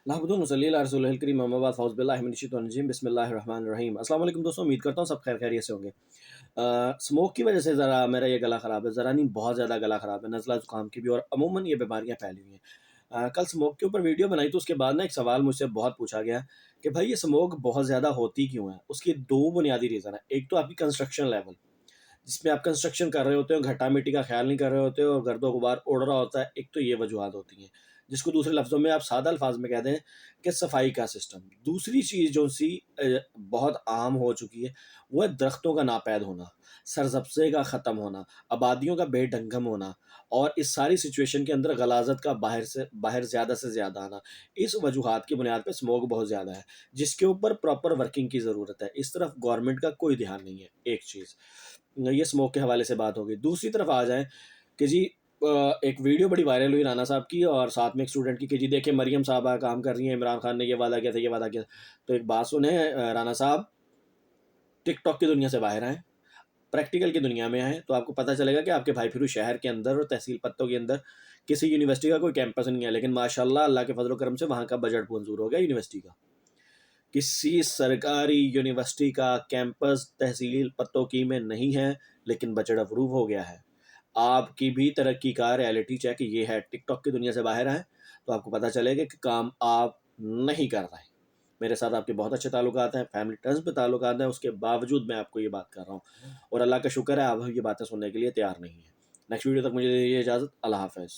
नहमदुहु व नसल्ली अला रसूलिहिल करीम अम्मा बाद फ़ौज़ बिल्लाहि मिनश शैतानिर रजीम बिस्मिल्लाहिर रहमानिर रहीम। अस्सलाम वालेकुम दोस्तों, उम्मीद करता हूँ सब खैरियत से होंगे। स्मोक की वजह से ज़रा मेरा ये गला ख़राब है, ज़रा नहीं बहुत ज़्यादा गला ख़राब है, नज़ला ज़ुकाम की भी, और अमूमन ये बीमारियाँ फैली हुई हैं। कल स्मोक के ऊपर वीडियो बनाई तो उसके बाद ना एक सवाल मुझसे बहुत पूछा गया कि भाई ये स्मोक बहुत ज़्यादा होती क्यों है? उसकी 2 बुनियादी रीज़न है। एक तो आपकी कंस्ट्रक्शन लेवल, जिसमें आप कंस्ट्रक्शन कर रहे होते हो, घटा-मिट्टी का ख़्याल नहीं कर रहे होते हो और गर्दो-गुबार उड़ रहा होता है, एक तो ये वजूहात होती हैं। जिसको दूसरे लफ्ज़ों में आप सादा अल्फ़ाज़ में कह दें कि सफाई का सिस्टम। दूसरी चीज़ जो-सी बहुत आम हो चुकी है, वो है दरख्तों का नापैद होना, सरसब्ज़े का ख़त्म होना, आबादियों का बेढंगम होना, और इस सारी सिचुएशन के अंदर गलाज़त का बाहर ज़्यादा से ज़्यादा आना। इस वजूहात की बुनियाद पे स्मोक बहुत ज़्यादा है, जिसके ऊपर प्रॉपर वर्किंग की ज़रूरत है। इस तरफ गवर्नमेंट का कोई ध्यान नहीं है, एक चीज़। ये स्मोक के हवाले से बात हो गई। दूसरी तरफ आ जाएँ कि जी एक वीडियो बड़ी वायरल हुई राना साहब की और साथ में एक स्टूडेंट की कि जी देखिए मरियम साहबा काम कर रही हैं, इमरान खान ने ये वादा किया था, ये वादा किया था। तो एक बात सुने, राना साहब टिकटॉक की दुनिया से बाहर आएँ, प्रैक्टिकल की दुनिया में आएँ, तो आपको पता चलेगा कि आपके भाई फिरू शहर के अंदर और तहसील पत्तों के अंदर किसी यूनिवर्सिटी का कोई कैंपस नहीं है, लेकिन माशाअल्लाह अल्लाह के फज़ल व करम से वहाँ का बजट मंज़ूर हो गया यूनिवर्सिटी का। किसी सरकारी यूनिवर्सिटी का कैंपस तहसील पत्तों में नहीं है, लेकिन बजट अप्रूव हो गया है। आपकी भी तरक्की का रियलिटी चेक ये है, टिकटॉक की दुनिया से बाहर आएँ, तो आपको पता चलेगा कि काम आप नहीं कर रहे हैं। मेरे साथ आपके बहुत अच्छे ताल्लुकात हैं, फैमिली टर्म्स पे ताल्लुकात हैं, उसके बावजूद मैं आपको ये बात कर रहा हूँ, और अल्लाह का शुक्र है आप ये बातें सुनने के लिए तैयार नहीं हैं। नेक्स्ट वीडियो तक मुझे दीजिए इजाज़त। अल्लाह हाफ़िज़।